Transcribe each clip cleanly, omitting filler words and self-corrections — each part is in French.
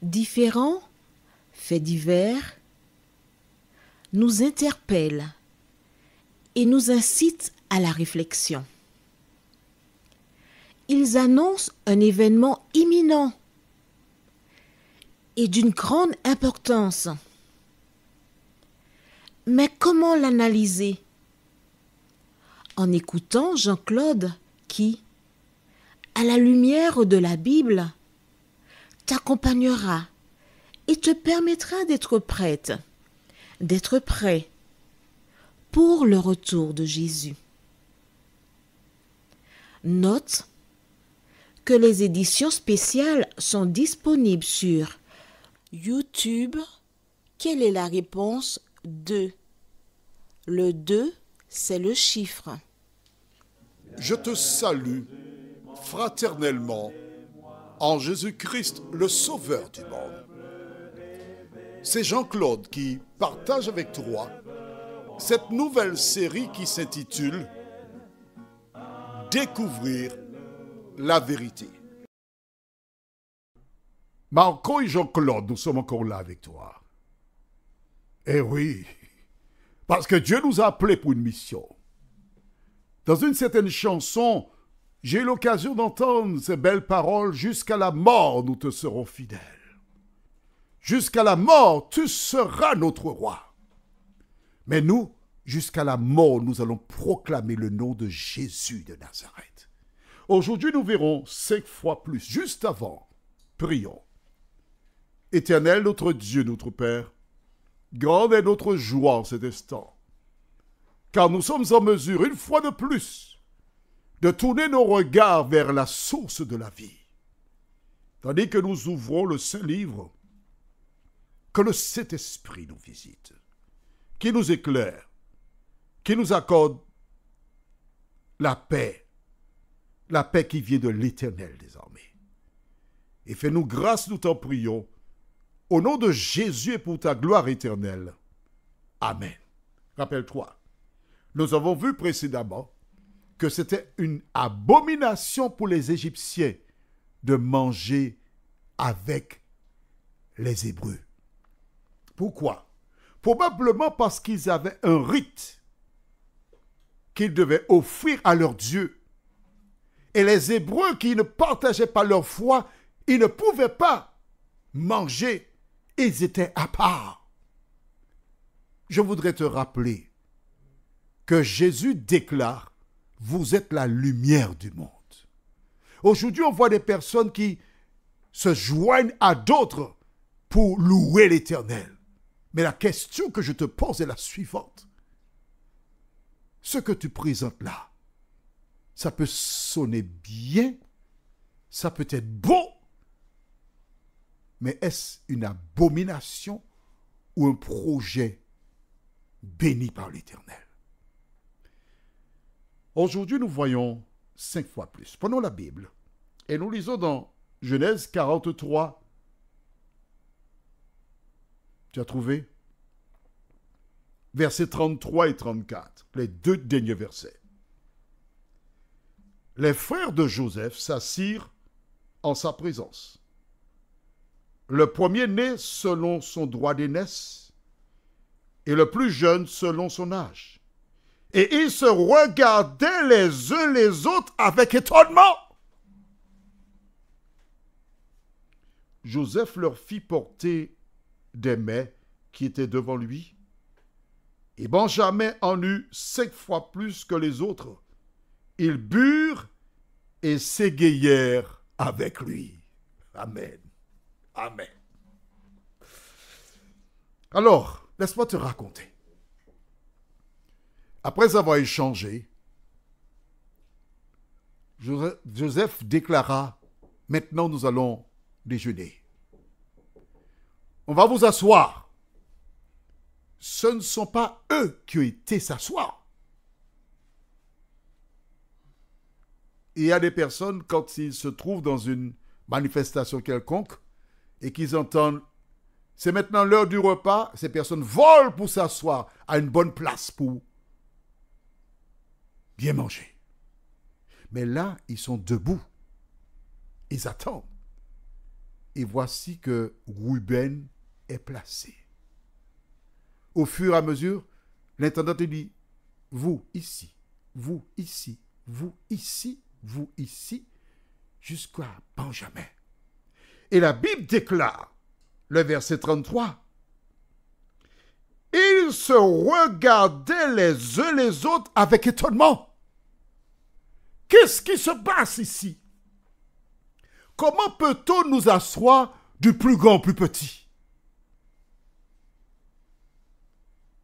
Différents faits divers nous interpellent et nous incitent à la réflexion. Ils annoncent un événement imminent et d'une grande importance. Mais comment l'analyser? En écoutant Jean-Claude qui, à la lumière de la Bible, t'accompagnera et te permettra d'être prête, d'être prêt pour le retour de Jésus. Note que les éditions spéciales sont disponibles sur YouTube. Quelle est la réponse 2? Le 2, c'est le chiffre. Je te salue fraternellement en Jésus-Christ, le Sauveur du monde. C'est Jean-Claude qui partage avec toi cette nouvelle série qui s'intitule « Découvrir la vérité ». Marco et Jean-Claude, nous sommes encore là avec toi. Eh oui, parce que Dieu nous a appelés pour une mission. Dans une certaine chanson, j'ai eu l'occasion d'entendre ces belles paroles. Jusqu'à la mort, nous te serons fidèles. Jusqu'à la mort, tu seras notre roi. Mais nous, jusqu'à la mort, nous allons proclamer le nom de Jésus de Nazareth. Aujourd'hui, nous verrons 5 fois plus. Juste avant, prions. Éternel, notre Dieu, notre Père, grande est notre joie en cet instant, car nous sommes en mesure, une fois de plus, de tourner nos regards vers la source de la vie, tandis que nous ouvrons le Saint-Livre, que le Saint-Esprit nous visite, qui nous éclaire, qui nous accorde la paix qui vient de l'Éternel désormais. Et fais-nous grâce, nous t'en prions, au nom de Jésus et pour ta gloire éternelle. Amen. Rappelle-toi, nous avons vu précédemment que c'était une abomination pour les Égyptiens de manger avec les Hébreux. Pourquoi? Probablement parce qu'ils avaient un rite qu'ils devaient offrir à leur Dieu. Et les Hébreux qui ne partageaient pas leur foi, ils ne pouvaient pas manger. Ils étaient à part. Je voudrais te rappeler que Jésus déclare: vous êtes la lumière du monde. Aujourd'hui, on voit des personnes qui se joignent à d'autres pour louer l'Éternel. Mais la question que je te pose est la suivante. Ce que tu présentes là, ça peut sonner bien, ça peut être beau, mais est-ce une abomination ou un projet béni par l'Éternel? Aujourd'hui, nous voyons 5 fois plus. Prenons la Bible et nous lisons dans Genèse 43. Tu as trouvé? Versets 33 et 34, les 2 derniers versets. Les frères de Joseph s'assirent en sa présence. Le premier-né selon son droit d'aînesse et le plus jeune selon son âge. Et ils se regardaient les uns les autres avec étonnement. Joseph leur fit porter des mets qui étaient devant lui. Et Benjamin en eut 5 fois plus que les autres. Ils burent et s'égayèrent avec lui. Amen. Amen. Alors, laisse-moi te raconter. Après avoir échangé, Joseph déclara: maintenant nous allons déjeuner. On va vous asseoir. ce ne sont pas eux qui ont été s'asseoir. Il y a des personnes, quand ils se trouvent dans une manifestation quelconque et qu'ils entendent « c'est maintenant l'heure du repas », ces personnes volent pour s'asseoir à une bonne place pour bien manger. Mais là, ils sont debout. Ils attendent. Et voici que Ruben est placé. Au fur et à mesure, l'intendant dit, vous ici, vous ici, vous ici, vous ici, jusqu'à Benjamin. Et la Bible déclare, le verset 33, ils se regardaient les uns les autres avec étonnement. Qu'est-ce qui se passe ici? Comment peut-on nous asseoir du plus grand au plus petit?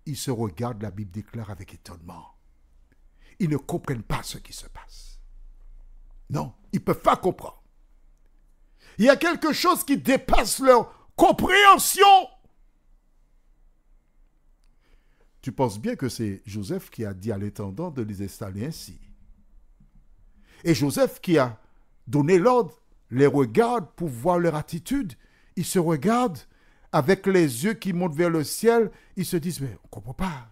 Ils se regardent, la Bible déclare, avec étonnement. Ils ne comprennent pas ce qui se passe. Non, ils ne peuvent pas comprendre. Il y a quelque chose qui dépasse leur compréhension. Tu penses bien que c'est Joseph qui a dit à l'intendant de les installer ainsi. Et Joseph qui a donné l'ordre, les regarde pour voir leur attitude. Ils se regardent avec les yeux qui montent vers le ciel. Ils se disent, mais on ne comprend pas.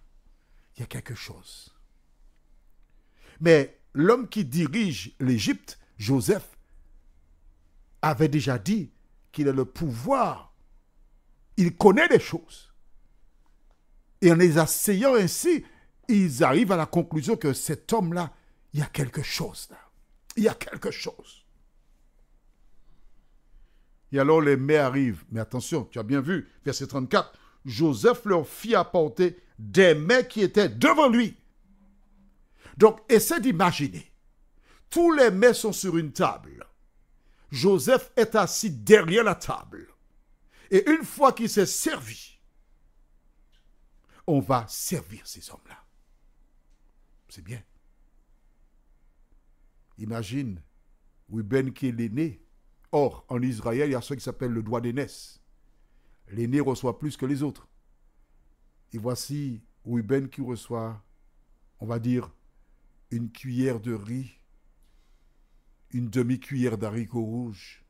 Il y a quelque chose. Mais l'homme qui dirige l'Égypte, Joseph, avait déjà dit qu'il a le pouvoir. Il connaît des choses. Et en les asseyant ainsi, ils arrivent à la conclusion que cet homme-là, il y a quelque chose là. Il y a quelque chose. Et alors les mets arrivent. Mais attention, tu as bien vu, verset 34, Joseph leur fit apporter des mets qui étaient devant lui. Donc, essaie d'imaginer. Tous les mets sont sur une table. Joseph est assis derrière la table. Et une fois qu'il s'est servi, on va servir ces hommes-là. C'est bien. Imagine, Ruben qui est l'aîné. Or, en Israël, il y a ce qui s'appelle le droit d'aînesse. L'aîné reçoit plus que les autres. Et voici Ruben qui reçoit, on va dire, une cuillère de riz, une demi-cuillère d'haricots rouges,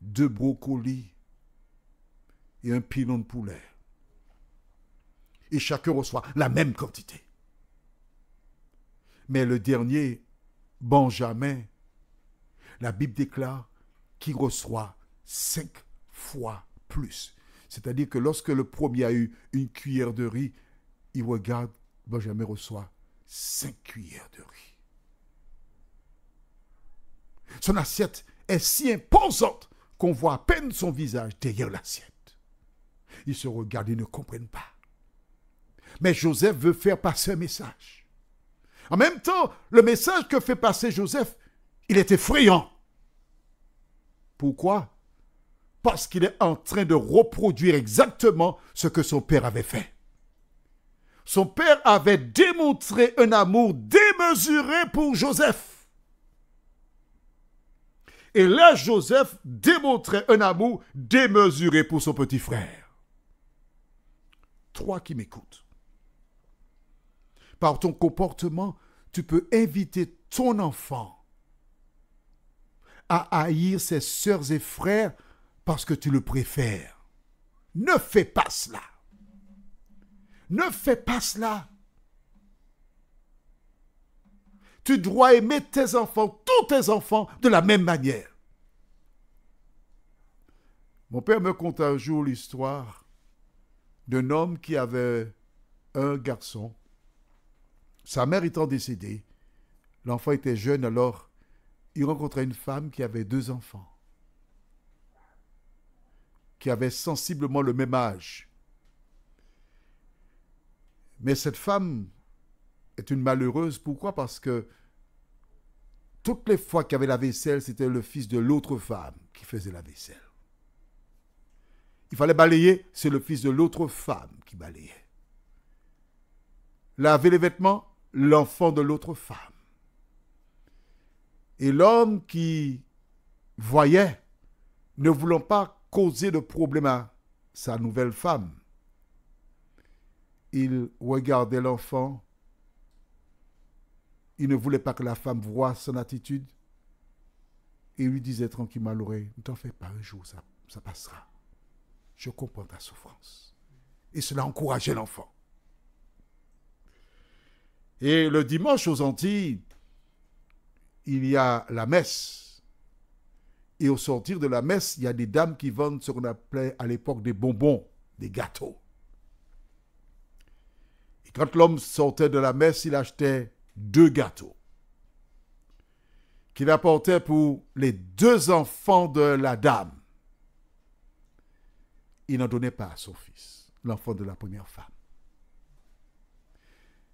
2 brocolis et un pilon de poulet. Et chacun reçoit la même quantité. Mais le dernier, Benjamin, la Bible déclare qu'il reçoit 5 fois plus. C'est-à-dire que lorsque le premier a eu une cuillère de riz, il regarde, Benjamin reçoit 5 cuillères de riz. Son assiette est si imposante qu'on voit à peine son visage derrière l'assiette. Ils se regardent et ne comprennent pas. Mais Joseph veut faire passer un message. En même temps, le message que fait passer Joseph, il est effrayant. Pourquoi? Parce qu'il est en train de reproduire exactement ce que son père avait fait. Son père avait démontré un amour démesuré pour Joseph. Et là, Joseph démontrait un amour démesuré pour son petit frère. Toi qui m'écoutes, par ton comportement, tu peux inviter ton enfant à haïr ses sœurs et frères parce que tu le préfères. Ne fais pas cela. Ne fais pas cela. Tu dois aimer tes enfants, tous tes enfants, de la même manière. Mon père me conte un jour l'histoire d'un homme qui avait un garçon. Sa mère étant décédée, l'enfant était jeune, alors il rencontrait une femme qui avait 2 enfants, qui avaient sensiblement le même âge. Mais cette femme est une malheureuse. Pourquoi? Parce que toutes les fois qu'il y avait la vaisselle, c'était le fils de l'autre femme qui faisait la vaisselle. Il fallait balayer, c'est le fils de l'autre femme qui balayait. Laver les vêtements, l'enfant de l'autre femme. Et l'homme qui voyait, ne voulant pas causer de problème à sa nouvelle femme, il regardait l'enfant. Il ne voulait pas que la femme voie son attitude. Et il lui disait tranquillement à l'oreille, ne t'en fais pas, un jour ça passera. Je comprends ta souffrance. Et cela encourageait l'enfant. Et le dimanche aux Antilles, il y a la messe. Et au sortir de la messe, il y a des dames qui vendent ce qu'on appelait à l'époque des bonbons, des gâteaux. Et quand l'homme sortait de la messe, il achetait 2 gâteaux qu'il apportait pour les 2 enfants de la dame. Il n'en donnait pas à son fils, l'enfant de la première femme.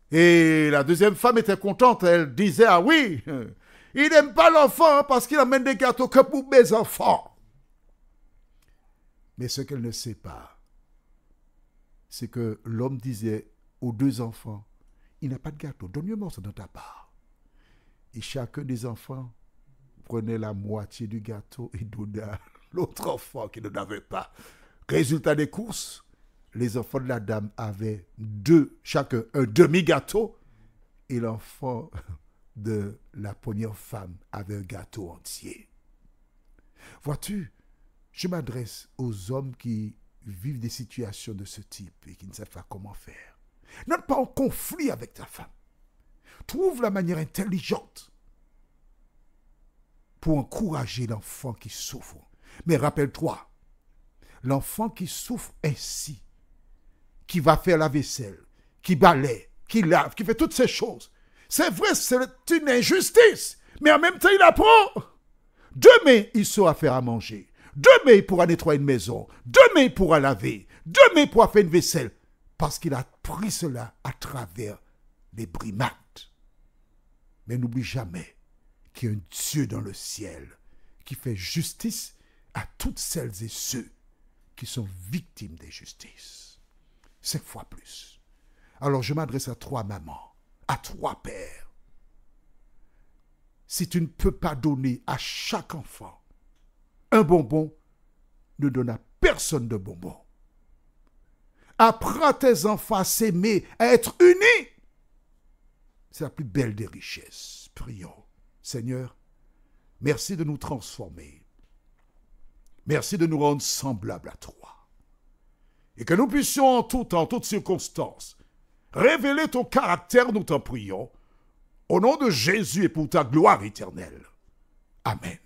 Et la deuxième femme était contente. Elle disait, ah oui, il n'aime pas l'enfant parce qu'il amène des gâteaux que pour mes enfants. Mais ce qu'elle ne sait pas, c'est que l'homme disait aux 2 enfants, il n'a pas de gâteau, donne-moi ça dans ta part. Et chacun des enfants prenait la moitié du gâteau et donnait à l'autre enfant qui n'en avait pas. Résultat des courses, les enfants de la dame avaient chacun un demi-gâteau et l'enfant de la première femme avait un gâteau entier. Vois-tu, je m'adresse aux hommes qui vivent des situations de ce type et qui ne savent pas comment faire. N'entre pas en conflit avec ta femme. Trouve la manière intelligente pour encourager l'enfant qui souffre. Mais rappelle-toi, l'enfant qui souffre ainsi, qui va faire la vaisselle, qui balaie, qui lave, qui fait toutes ces choses, c'est vrai, c'est une injustice, mais en même temps, il apprend. Demain, il saura faire à manger. Demain, il pourra nettoyer une maison. Demain, il pourra laver. Demain, il pourra faire une vaisselle. Parce qu'il a appris cela à travers les brimades. Mais n'oublie jamais qu'il y a un Dieu dans le ciel qui fait justice à toutes celles et ceux qui sont victimes d'injustice. 5 fois plus. Alors je m'adresse à 3 mamans, à 3 pères. Si tu ne peux pas donner à chaque enfant un bonbon, ne donne à personne de bonbon. Apprends tes enfants à s'aimer, à être unis. C'est la plus belle des richesses. Prions. Seigneur, merci de nous transformer. Merci de nous rendre semblables à toi. Et que nous puissions en tout temps, en toutes circonstances, révéler ton caractère, nous t'en prions, au nom de Jésus et pour ta gloire éternelle. Amen.